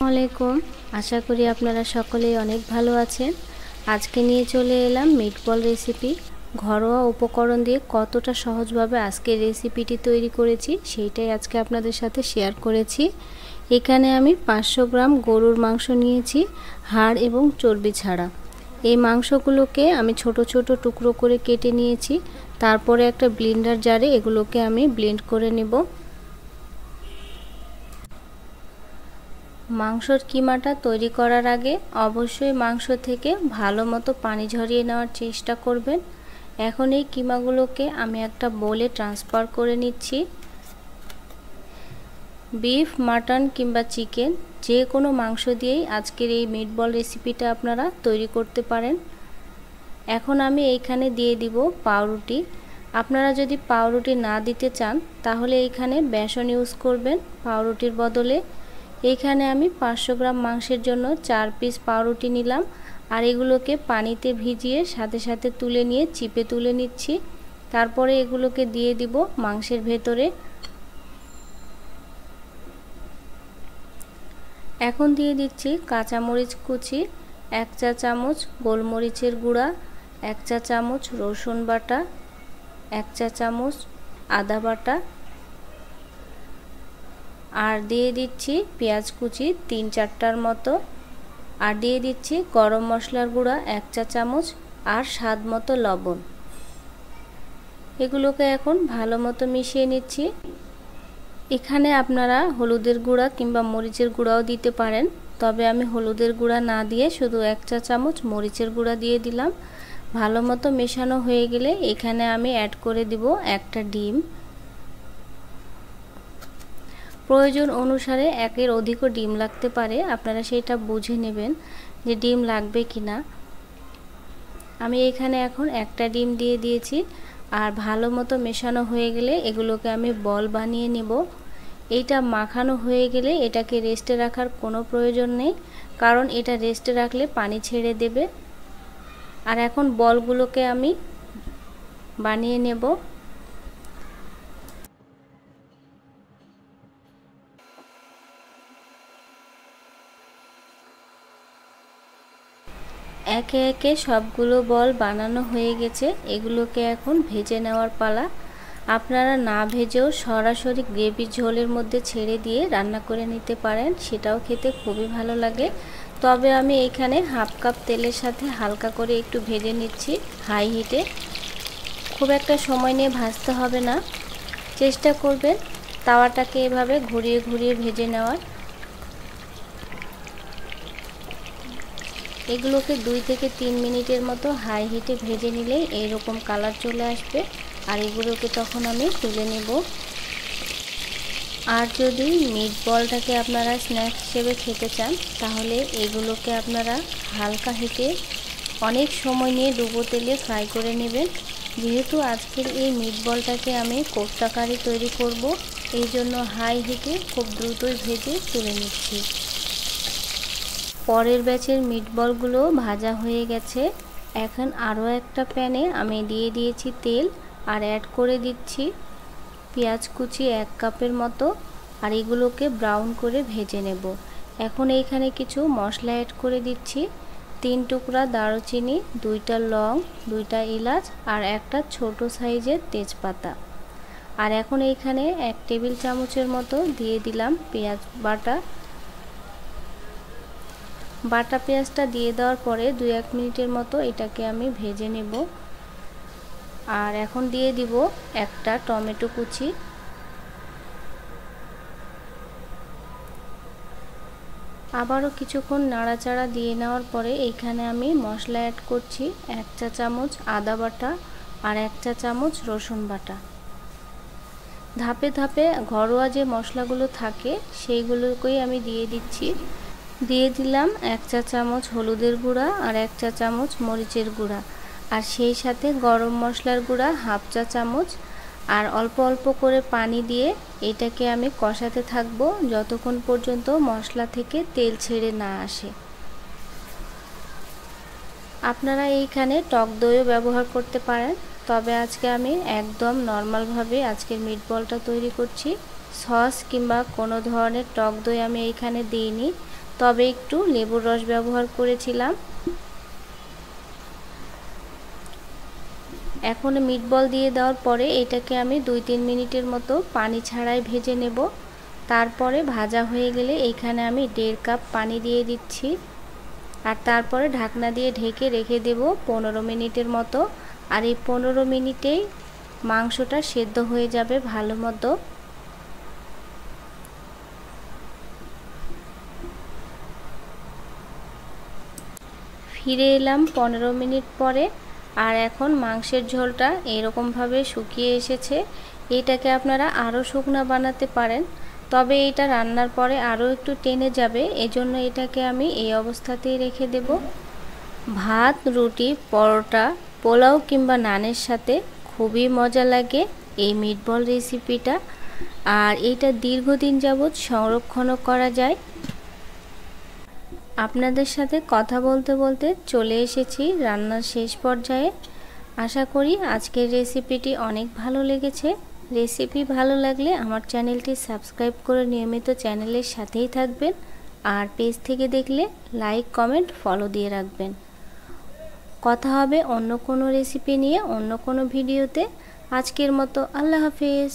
আলাইকুম, আশা করি আপনারা সকলেই অনেক ভালো আছেন। আজকে নিয়ে চলে এলাম মিটবল রেসিপি। ঘরোয়া উপকরণ দিয়ে কতটা সহজভাবে আজকে রেসিপিটি তৈরি করেছি সেইটাই আজকে আপনাদের সাথে শেয়ার করেছি। এখানে আমি 500 গ্রাম গরুর মাংস নিয়েছি, হাড় এবং চর্বি ছাড়া। এই মাংসগুলোকে আমি ছোট ছোট টুকরো করে কেটে নিয়েছি। তারপরে একটা ব্লেন্ডার জারে এগুলোকে আমি ব্লেন্ড করে নেব। মাংসর কিমাটা তৈরি করার আগে অবশ্যই মাংস থেকে ভালো মতো পানি ঝরিয়ে নেওয়ার চেষ্টা করবেন। এখন এই কিমাগুলোকে আমি একটা বোলে ট্রান্সফার করে নিচ্ছি। বিফ, মাটন কিংবা চিকেন যে কোনো মাংস দিয়েই আজকের এই মিটবল রেসিপিটা আপনারা তৈরি করতে পারেন। এখন আমি এইখানে দিয়ে দিব পাউরুটি। আপনারা যদি পাউরুটি না দিতে চান তাহলে এইখানে বেসন ইউজ করবেন পাউরুটির বদলে। এইখানে আমি 500 গ্রাম মাংসের জন্য 4 পিস পাউরুটি নিলাম, আর এগুলোকে পানিতে ভিজিয়ে সাথে সাথে তুলে নিয়ে চিপে তুলে নিচ্ছি। তারপরে এগুলোকে দিয়ে দিব মাংসের ভেতরে। এখন দিয়ে দিচ্ছি কাঁচামরিচ কুচি, 1 চা চামচ গোলমরিচের গুঁড়া, 1 চা চামচ রসুন বাটা, 1 চা চামচ আদা বাটা, আর দিয়ে দিচ্ছি পেঁয়াজ কুচি 3-4টার মতো, আর দিয়ে দিচ্ছি গরম মশলার গুঁড়া 1 চা চামচ, আর স্বাদ মতো লবণ। এগুলোকে এখন ভালো মতো মিশিয়ে নিচ্ছি। এখানে আপনারা হলুদের গুঁড়া কিংবা মরিচের গুঁড়াও দিতে পারেন, তবে আমি হলুদের গুঁড়া না দিয়ে শুধু 1 চা চামচ মরিচের গুঁড়া দিয়ে দিলাম। ভালো মতো মেশানো হয়ে গেলে এখানে আমি অ্যাড করে দিব একটা ডিম। প্রয়োজন অনুসারে 1-এর অধিকও ডিম লাগতে পারে, আপনারা সেটা বুঝে নেবেন যে ডিম লাগবে কিনা। আমি এখানে এখন একটা ডিম দিয়ে দিয়েছি, আর ভালো মতো মেশানো হয়ে গেলে এগুলোকে আমি বল বানিয়ে নেব। এইটা মাখানো হয়ে গেলে এটাকে রেস্টে রাখার কোনো প্রয়োজন নেই, কারণ এটা রেস্টে রাখলে পানি ছেড়ে দেবে। আর এখন বলগুলোকে আমি বানিয়ে নেব। একে একে সবগুলো বল বানানো হয়ে গেছে, এগুলোকে এখন ভেজে নেওয়ার পালা। আপনারা না ভেজেও সরাসরি গ্রেভি ঝোলের মধ্যে ছেড়ে দিয়ে রান্না করে নিতে পারেন, সেটাও খেতে খুবই ভালো লাগে। তবে আমি এখানে হাফ কাপ তেলের সাথে হালকা করে একটু ভেজে নিচ্ছি হাই হিটে। খুব একটা সময় নিয়ে ভাজতে হবে না, চেষ্টা করবেন তাওয়াটাকে এভাবে ঘুরিয়ে ঘুরিয়ে ভেজে নেওয়ার। এগুলোকে 2 থেকে 3 মিনিটের মতো হাই হিটে ভেজে নিলেই এইরকম কালার চলে আসবে, আর এগুলোকে তখন আমি তুলে নেব। আর যদি মিটবলটাকে আপনারা স্ন্যাক্স হিসেবে খেতে চান তাহলে এগুলোকে আপনারা হালকা হিটে অনেক সময় নিয়ে ডুবো তেলে ফ্রাই করে নেবেন। যেহেতু আজকের এই মিটবলটাকে আমি কোফতা কারি তৈরি করব, এই জন্য হাই হিটে খুব দ্রুতই ভেজে তুলে নিচ্ছি। পরের ব্যাচের মিটবলগুলো ভাজা হয়ে গেছে। এখন আরও একটা প্যানে আমি দিয়ে দিয়েছি তেল, আর অ্যাড করে দিচ্ছি পেঁয়াজ কুচি 1 কাপের মতো, আর এগুলোকে ব্রাউন করে ভেজে নেব। এখন এইখানে কিছু মশলা অ্যাড করে দিচ্ছি। 3 টুকরা দারুচিনি, 2টা লং, 2টা এলাচ, আর একটা ছোট সাইজের তেজপাতা। আর এখন এইখানে 1 টেবিল চামচের মতো দিয়ে দিলাম পেঁয়াজ বাটা। বাটা পেঁয়াজটা দিয়ে দেওয়ার পরে 2-1 মিনিটের মতো এটাকে আমি ভেজে নেব। আর এখন দিয়ে দিব একটা টমেটো কুচি। আবারও কিছুক্ষণ নাড়াচাড়া দিয়ে নেওয়ার পরে এইখানে আমি মশলা অ্যাড করছি 1 চা চামচ আদা বাটা, আর 1 চা চামচ রসুন বাটা। ধাপে ধাপে ঘরোয়া যে মশলাগুলো থাকে সেইগুলোকেই আমি দিয়ে দিচ্ছি। দিয়ে দিলাম 1 চা চামচ হলুদের গুঁড়া, আর 1 চা চামচ মরিচের গুঁড়া, আর সেই সাথে গরম মশলার গুঁড়া হাফ চা চামচ, আর অল্প অল্প করে পানি দিয়ে এটাকে আমি কষাতে থাকব যতক্ষণ পর্যন্ত মশলা থেকে তেল ছেড়ে না আসে। আপনারা এইখানে টক দইও ব্যবহার করতে পারেন, তবে আজকে আমি একদম নর্মালভাবে আজকের মিটবলটা তৈরি করছি। সস কিংবা কোনো ধরনের টক দই আমি এইখানে দিইনি, তবে একটু লেবুর রস ব্যবহার করেছিলাম। এখন মিটবল দিয়ে দেওয়ার পরে এটাকে আমি 2-3 মিনিটের মতো পানি ছাড়াই ভেজে নেব। তারপরে ভাজা হয়ে গেলে এইখানে আমি 1.5 কাপ পানি দিয়ে দিচ্ছি, আর তারপরে ঢাকনা দিয়ে ঢেকে রেখে দেব 15 মিনিটের মতো। আর এই 15 মিনিটেই মাংসটা সেদ্ধ হয়ে যাবে ভালো মতো। ফিরে এলাম 15 মিনিট পরে, আর এখন মাংসের ঝোলটা এরকমভাবে শুকিয়ে এসেছে। এটাকে আপনারা আরও শুকনো বানাতে পারেন, তবে এটা রান্নার পরে আরও একটু টেনে যাবে, এজন্য এটাকে আমি এই অবস্থাতেই রেখে দেব। ভাত, রুটি, পরোটা, পোলাও কিংবা নানের সাথে খুবই মজা লাগে এই মিটবল রেসিপিটা, আর এটা দীর্ঘদিন যাবৎ সংরক্ষণও করা যায়। আপনাদের সাথে কথা বলতে বলতে চলে এসেছি রান্নার শেষ পর্যায়ে। আশা করি আজকের রেসিপিটি অনেক ভালো লেগেছে। রেসিপি ভালো লাগলে আমার চ্যানেলটি সাবস্ক্রাইব করে নিয়মিত চ্যানেলের সাথেই থাকবেন, আর পেজ থেকে দেখলে লাইক, কমেন্ট, ফলো দিয়ে রাখবেন। কথা হবে অন্য কোনো রেসিপি নিয়ে অন্য কোনো ভিডিওতে। আজকের মতো আল্লাহ হাফেজ।